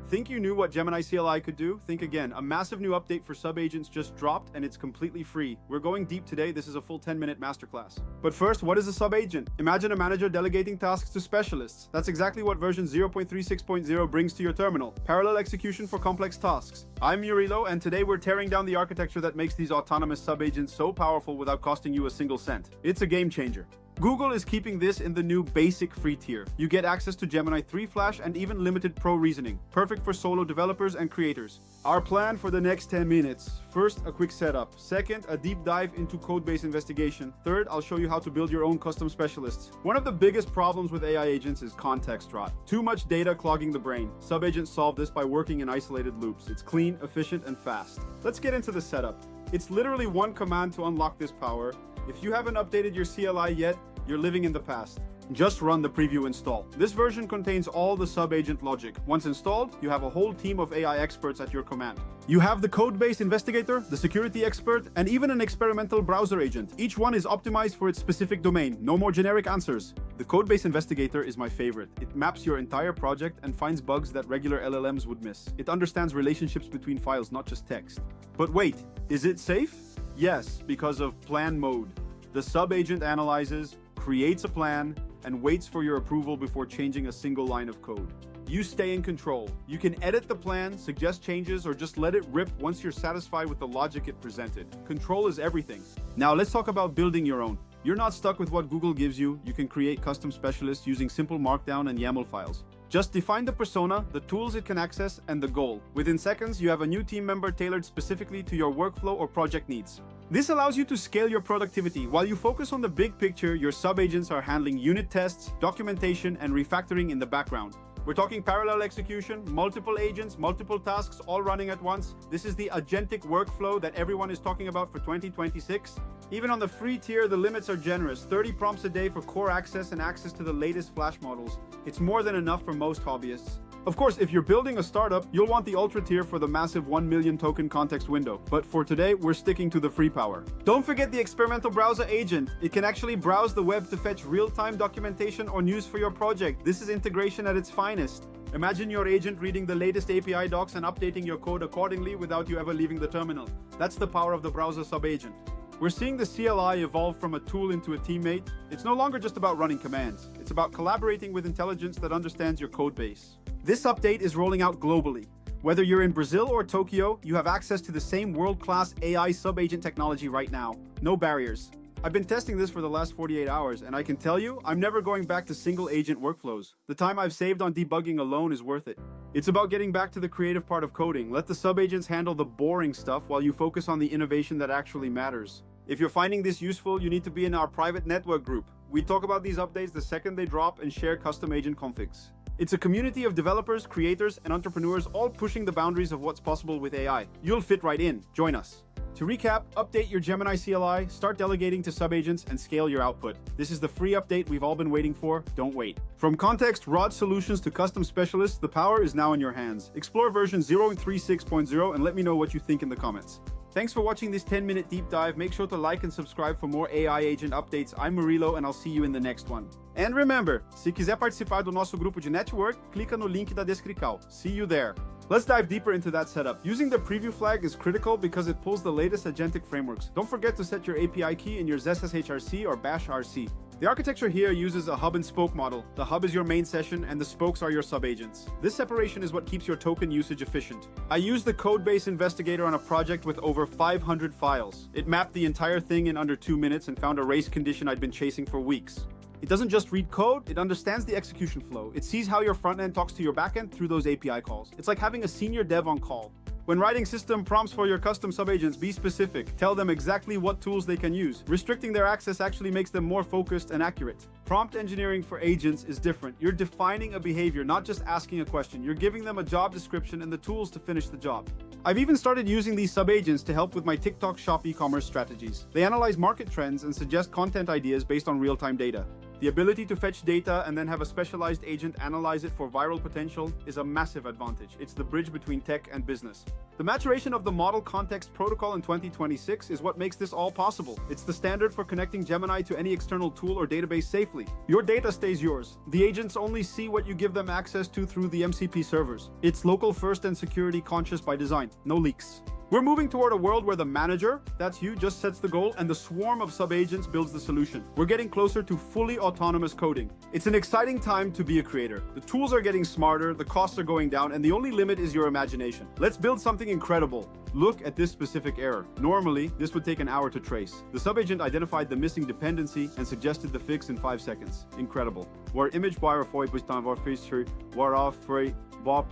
Think you knew what Gemini CLI could do? Think again. A massive new update for Subagents just dropped and it's completely free. We're going deep today. This is a full 10-minute masterclass. But first, what is a subagent? Imagine a manager delegating tasks to specialists. That's exactly what version 0.36.0 brings to your terminal. Parallel execution for complex tasks. I'm Murilo, and today we're tearing down the architecture that makes these autonomous subagents so powerful without costing you a single cent. It's a game changer. Google is keeping this in the new basic free tier. You get access to Gemini 3 Flash and even limited pro reasoning, perfect for solo developers and creators. Our plan for the next 10 minutes. First, a quick setup. Second, a deep dive into code-based investigation. Third, I'll show you how to build your own custom specialists. One of the biggest problems with AI agents is context rot. Too much data clogging the brain. Subagents solve this by working in isolated loops. It's clean, efficient, and fast. Let's get into the setup. It's literally one command to unlock this power. If you haven't updated your CLI yet, you're living in the past. Just run the preview install. This version contains all the subagent logic. Once installed, you have a whole team of AI experts at your command. You have the code-based investigator, the security expert, and even an experimental browser agent. Each one is optimized for its specific domain. No more generic answers. The code-based investigator is my favorite. It maps your entire project and finds bugs that regular LLMs would miss. It understands relationships between files, not just text. But wait, is it safe? Yes, because of plan mode. The subagent analyzes, creates a plan, and waits for your approval before changing a single line of code. You stay in control. You can edit the plan, suggest changes, or just let it rip once you're satisfied with the logic it presented. Control is everything. Now let's talk about building your own. You're not stuck with what Google gives you. You can create custom specialists using simple Markdown and YAML files. Just define the persona, the tools it can access, and the goal. Within seconds, you have a new team member tailored specifically to your workflow or project needs. This allows you to scale your productivity. While you focus on the big picture, your subagents are handling unit tests, documentation, and refactoring in the background. We're talking parallel execution, multiple agents, multiple tasks, all running at once. This is the agentic workflow that everyone is talking about for 2026. Even on the free tier, the limits are generous. 30 prompts a day for core access and access to the latest Flash models. It's more than enough for most hobbyists. Of course, if you're building a startup, you'll want the ultra tier for the massive 1 million token context window. But for today, we're sticking to the free power. Don't forget the experimental browser agent. It can actually browse the web to fetch real-time documentation or news for your project. This is integration at its finest. Imagine your agent reading the latest API docs and updating your code accordingly without you ever leaving the terminal. That's the power of the browser subagent. We're seeing the CLI evolve from a tool into a teammate. It's no longer just about running commands. It's about collaborating with intelligence that understands your code base. This update is rolling out globally. Whether you're in Brazil or Tokyo, you have access to the same world-class AI subagent technology right now. No barriers. I've been testing this for the last 48 hours, and I can tell you, I'm never going back to single agent workflows. The time I've saved on debugging alone is worth it. It's about getting back to the creative part of coding. Let the subagents handle the boring stuff while you focus on the innovation that actually matters. If you're finding this useful, you need to be in our private network group. We talk about these updates the second they drop and share custom agent configs. It's a community of developers, creators, and entrepreneurs all pushing the boundaries of what's possible with AI. You'll fit right in. Join us. To recap, update your Gemini CLI, start delegating to subagents, and scale your output. This is the free update we've all been waiting for. Don't wait. From context-rod solutions to custom specialists, the power is now in your hands. Explore version 0.36.0 and let me know what you think in the comments. Thanks for watching this 10-minute deep dive. Make sure to like and subscribe for more AI agent updates. I'm Murilo and I'll see you in the next one. And remember, se quiser participar do nosso grupo de network, clica no link da descrição. See you there. Let's dive deeper into that setup. Using the preview flag is critical because it pulls the latest agentic frameworks. Don't forget to set your API key in your ZSHRC or Bash RC. The architecture here uses a hub and spoke model. The hub is your main session and the spokes are your subagents. This separation is what keeps your token usage efficient. I used the code-based investigator on a project with over 500 files. It mapped the entire thing in under 2 minutes and found a race condition I'd been chasing for weeks. It doesn't just read code, it understands the execution flow. It sees how your front end talks to your backend through those API calls. It's like having a senior dev on call. When writing system prompts for your custom subagents, be specific. Tell them exactly what tools they can use. Restricting their access actually makes them more focused and accurate. Prompt engineering for agents is different. You're defining a behavior, not just asking a question. You're giving them a job description and the tools to finish the job. I've even started using these subagents to help with my TikTok shop e-commerce strategies. They analyze market trends and suggest content ideas based on real-time data. The ability to fetch data and then have a specialized agent analyze it for viral potential is a massive advantage. It's the bridge between tech and business. The maturation of the Model Context Protocol in 2026 is what makes this all possible. It's the standard for connecting Gemini to any external tool or database safely. Your data stays yours. The agents only see what you give them access to through the MCP servers. It's local first and security conscious by design. No leaks. We're moving toward a world where the manager, that's you, just sets the goal and the swarm of sub-agents builds the solution. We're getting closer to fully autonomous coding. It's an exciting time to be a creator. The tools are getting smarter, the costs are going down, and the only limit is your imagination. Let's build something incredible. Look at this specific error. Normally, this would take an hour to trace. The sub-agent identified the missing dependency and suggested the fix in 5 seconds. Incredible. Where image wire foi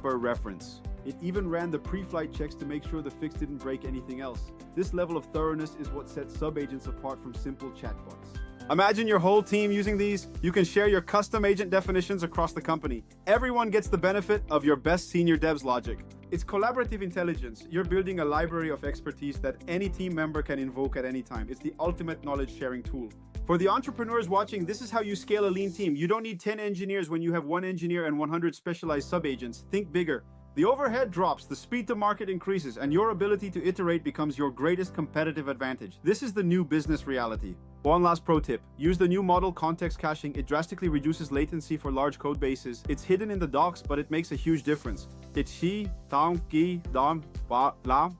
per reference. It even ran the pre-flight checks to make sure the fix didn't break anything else. This level of thoroughness is what sets sub-agents apart from simple chatbots. Imagine your whole team using these. You can share your custom agent definitions across the company. Everyone gets the benefit of your best senior devs logic. It's collaborative intelligence. You're building a library of expertise that any team member can invoke at any time. It's the ultimate knowledge sharing tool. For the entrepreneurs watching, this is how you scale a lean team. You don't need 10 engineers when you have 1 engineer and 100 specialized sub-agents. Think bigger. The overhead drops, the speed to market increases, and your ability to iterate becomes your greatest competitive advantage. This is the new business reality. One last pro tip. Use the new model context caching. It drastically reduces latency for large code bases. It's hidden in the docs, but it makes a huge difference. It's she, tang, ki, dan, ba, la,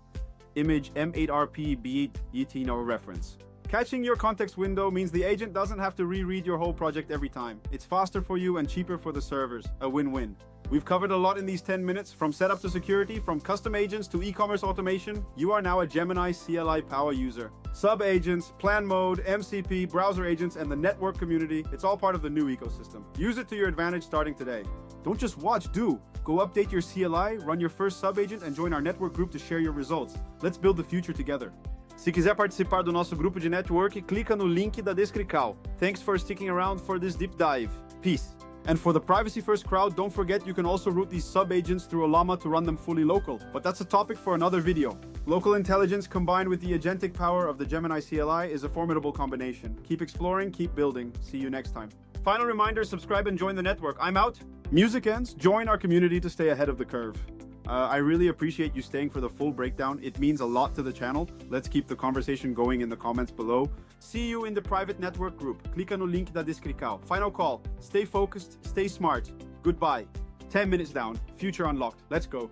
image M8RP, beat, yt, no reference. Catching your context window means the agent doesn't have to reread your whole project every time. It's faster for you and cheaper for the servers. A win-win. We've covered a lot in these 10 minutes, from setup to security, from custom agents to e-commerce automation. You are now a Gemini CLI power user. Sub-agents, plan mode, MCP, browser agents, and the network community, it's all part of the new ecosystem. Use it to your advantage starting today. Don't just watch, do. Go update your CLI, run your first sub-agent, and join our network group to share your results. Let's build the future together. Se quiser participar do nosso grupo de network, clica no link da descrição. Thanks for sticking around for this deep dive. Peace. And for the privacy-first crowd, don't forget you can also route these sub-agents through a llama to run them fully local. But that's a topic for another video. Local intelligence combined with the agentic power of the Gemini CLI is a formidable combination. Keep exploring, keep building. See you next time. Final reminder, subscribe and join the network. I'm out. Music ends. Join our community to stay ahead of the curve. I really appreciate you staying for the full breakdown. It means a lot to the channel. Let's keep the conversation going in the comments below. See you in the private network group. Clica no link da descrição. Final call. Stay focused, stay smart. Goodbye. 10 minutes down. Future unlocked. Let's go.